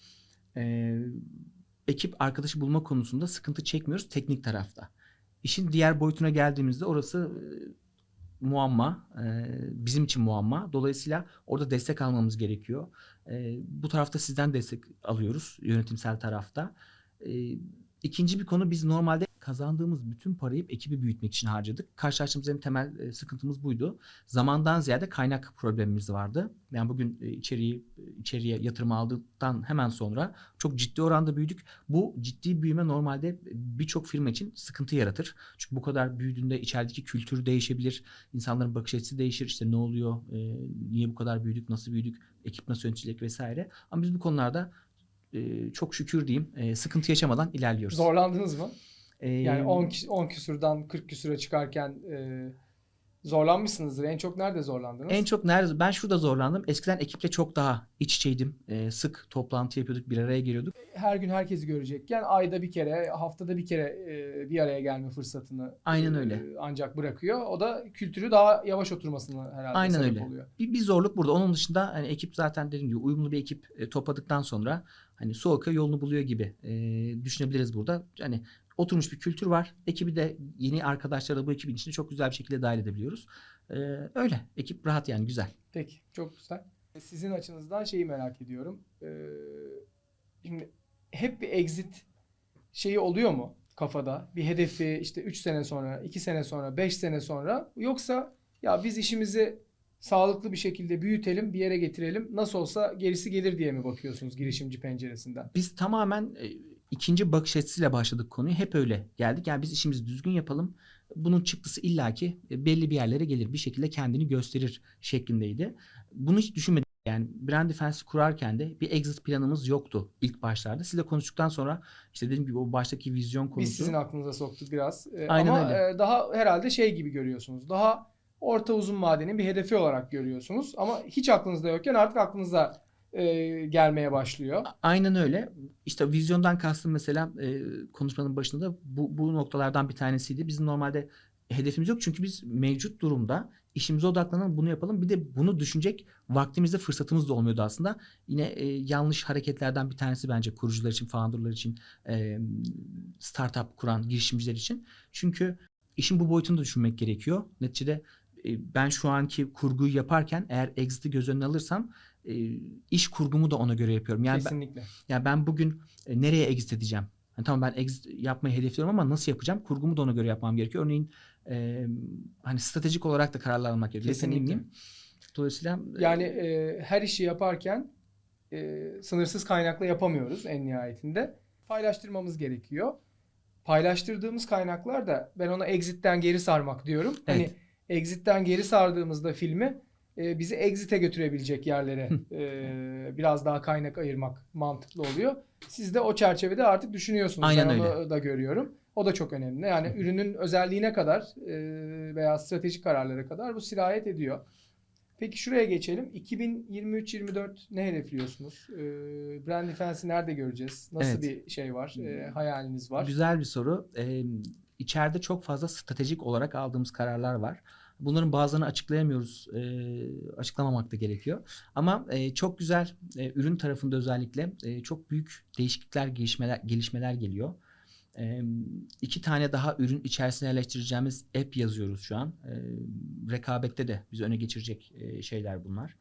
ekip arkadaşı bulma konusunda sıkıntı çekmiyoruz teknik tarafta. İşin diğer boyutuna geldiğimizde orası muamma. Bizim için muamma. Dolayısıyla orada destek almamız gerekiyor. Bu tarafta sizden destek alıyoruz yönetimsel tarafta. İkinci bir konu biz normalde kazandığımız bütün parayı ekibi büyütmek için harcadık. Karşılaştığımız en temel sıkıntımız buydu. Zamandan ziyade kaynak problemimiz vardı. Yani bugün içeriye yatırım aldıktan hemen sonra çok ciddi oranda büyüdük. Bu ciddi büyüme normalde birçok firma için sıkıntı yaratır. Çünkü bu kadar büyüdüğünde içerideki kültür değişebilir. İnsanların bakış açısı değişir. İşte ne oluyor? Niye bu kadar büyüdük? Nasıl büyüdük? Ekip nasıl yönetilecek vesaire. Ama biz bu konularda çok şükür diyeyim sıkıntı yaşamadan ilerliyoruz. Zorlandınız mı? Yani 10 küsurdan 40 küsure çıkarken zorlanmışsınızdır. En çok nerede zorlandınız? En çok nerede? Ben şurada zorlandım. Eskiden ekiple çok daha iç içeydim. Sık toplantı yapıyorduk, bir araya geliyorduk. Her gün herkesi görecekken ayda bir kere, haftada bir kere bir araya gelme fırsatını Aynen öyle. Ancak bırakıyor. O da kültürü daha yavaş oturmasına herhalde Aynen sebep öyle. oluyor. Bir zorluk burada. Onun dışında hani ekip zaten dediğim gibi uyumlu bir ekip topladıktan sonra hani su akıyor yolunu buluyor gibi düşünebiliriz burada. Hani oturmuş bir kültür var. Ekibi de yeni arkadaşları da bu ekibin içinde çok güzel bir şekilde dahil edebiliyoruz. Öyle. Ekip rahat yani güzel. Peki, çok güzel. Sizin açınızdan şeyi merak ediyorum. Şimdi hep bir exit şeyi oluyor mu kafada? Bir hedefi işte 3 sene sonra, 2 sene sonra, 5 sene sonra yoksa ya biz işimizi sağlıklı bir şekilde büyütelim, bir yere getirelim. Nasıl olsa gerisi gelir diye mi bakıyorsunuz girişimci penceresinden? Biz tamamen ikinci bakış açısıyla başladık konuyu. Hep öyle geldik. Yani biz işimizi düzgün yapalım. Bunun çıktısı illaki belli bir yerlere gelir. Bir şekilde kendini gösterir şeklindeydi. Bunu hiç düşünmedik. Yani Brand Defense'i kurarken de bir exit planımız yoktu ilk başlarda. Sizle konuştuktan sonra işte dediğim gibi o baştaki vizyon konusu. Biz sizin aklınıza soktuk biraz. Aynen Ama öyle. daha herhalde şey gibi görüyorsunuz. Daha orta uzun vadenin bir hedefi olarak görüyorsunuz. Ama hiç aklınızda yokken artık aklınıza gelmeye başlıyor. Aynen öyle. İşte vizyondan kastım mesela konuşmanın başında da bu noktalardan bir tanesiydi. Bizim normalde hedefimiz yok çünkü biz mevcut durumda işimize odaklanalım, bunu yapalım. Bir de bunu düşünecek vaktimizde fırsatımız da olmuyordu aslında. Yine yanlış hareketlerden bir tanesi bence kurucular için, founder'lar için, startup kuran girişimciler için. Çünkü işin bu boyutunu da düşünmek gerekiyor. Neticede ben şu anki kurguyu yaparken eğer exit'i göz önüne alırsam iş kurgumu da ona göre yapıyorum. Yani Kesinlikle. ben bugün nereye exit edeceğim? Yani tamam ben exit yapmayı hedefliyorum ama nasıl yapacağım? Kurgumu da ona göre yapmam gerekiyor. Örneğin hani stratejik olarak da kararlar almak gerekiyor. Kesinlikle. Dolayısıyla Yani her işi yaparken sınırsız kaynakla yapamıyoruz en nihayetinde. Paylaştırmamız gerekiyor. Paylaştırdığımız kaynaklar da ben ona exit'ten geri sarmak diyorum. Evet. Hani exit'ten geri sardığımızda filmi bizi exit'e götürebilecek yerlere biraz daha kaynak ayırmak mantıklı oluyor. Siz de o çerçevede artık düşünüyorsunuz. Aynen ben öyle. onu da görüyorum. O da çok önemli. Yani ürünün özelliğine kadar veya stratejik kararlara kadar bu sirayet ediyor. Peki şuraya geçelim. 2023-24 ne hedefliyorsunuz? Brand Defense'i nerede göreceğiz? Nasıl Evet. bir şey var? Hayaliniz var? Güzel bir soru. İçeride çok fazla stratejik olarak aldığımız kararlar var. Bunların bazılarını açıklayamıyoruz, açıklamamak da gerekiyor. Ama çok güzel ürün tarafında özellikle çok büyük değişiklikler, gelişmeler geliyor. 2 tane daha ürün içerisine yerleştireceğimiz app yazıyoruz şu an. Rekabette de bizi öne geçirecek şeyler bunlar.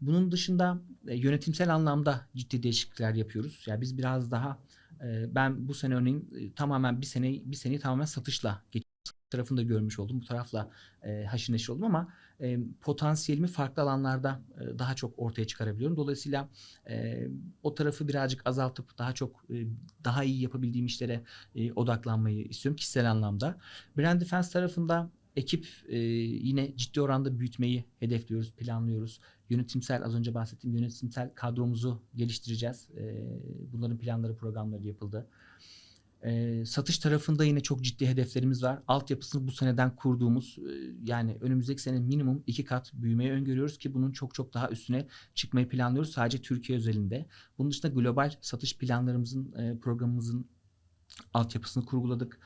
Bunun dışında yönetimsel anlamda ciddi değişiklikler yapıyoruz. Yani biz biraz daha ben bu sene örneğin tamamen bir seneyi tamamen satışla tarafını da görmüş oldum. Bu tarafla haşır neşir oldum ama potansiyelimi farklı alanlarda daha çok ortaya çıkarabiliyorum. Dolayısıyla o tarafı birazcık azaltıp daha çok daha iyi yapabildiğim işlere odaklanmayı istiyorum kişisel anlamda. Brand Defense tarafında ekip yine ciddi oranda büyütmeyi hedefliyoruz, planlıyoruz. Yönetimsel, az önce bahsettiğim yönetimsel kadromuzu geliştireceğiz. Bunların planları, programları yapıldı. Satış tarafında yine çok ciddi hedeflerimiz var. Altyapısını bu seneden kurduğumuz yani önümüzdeki sene minimum 2 kat büyümeyi öngörüyoruz ki bunun çok çok daha üstüne çıkmayı planlıyoruz sadece Türkiye özelinde. Bunun dışında global satış planlarımızın, programımızın altyapısını kurguladık.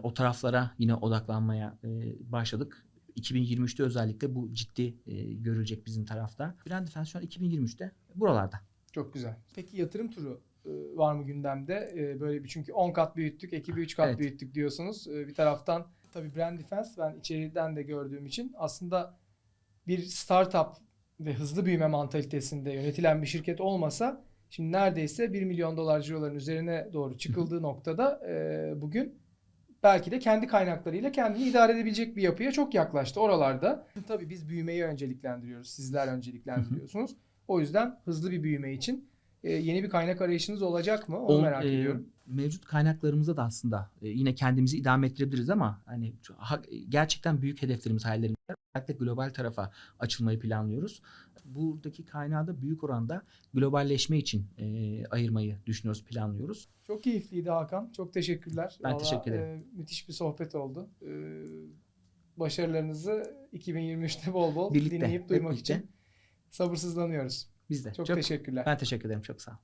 O taraflara yine odaklanmaya başladık. 2023'te özellikle bu ciddi görülecek bizim tarafta. Brand Defense şu an 2023'te buralarda. Çok güzel. Peki yatırım turu var mı gündemde? Böyle bir, çünkü 10 kat büyüttük, ekibi 3 kat Evet. büyüttük diyorsunuz. Bir taraftan tabii Brand Defense, ben içeriden de gördüğüm için aslında bir startup ve hızlı büyüme mantalitesinde yönetilen bir şirket olmasa şimdi neredeyse 1 milyon dolar ciroların üzerine doğru çıkıldığı noktada bugün belki de kendi kaynaklarıyla kendini idare edebilecek bir yapıya çok yaklaştı oralarda. Tabii biz büyümeyi önceliklendiriyoruz. Sizler önceliklendiriyorsunuz. O yüzden hızlı bir büyüme için yeni bir kaynak arayışınız olacak mı? Onu merak ediyorum. Mevcut kaynaklarımıza da aslında yine kendimizi idame ettirebiliriz ama hani gerçekten büyük hedeflerimiz, hayallerimiz var. Özellikle global tarafa açılmayı planlıyoruz. Buradaki kaynağı da büyük oranda globalleşme için ayırmayı düşünüyoruz, planlıyoruz. Çok keyifliydi Hakan. Çok teşekkürler. Ben Vallahi, teşekkür ederim. müthiş bir sohbet oldu. Başarılarınızı 2023'te bol bol Birlikte, dinleyip hep duymak birlikte. için sabırsızlanıyoruz. Biz de. Çok teşekkürler. Ben teşekkür ederim. Çok sağ ol.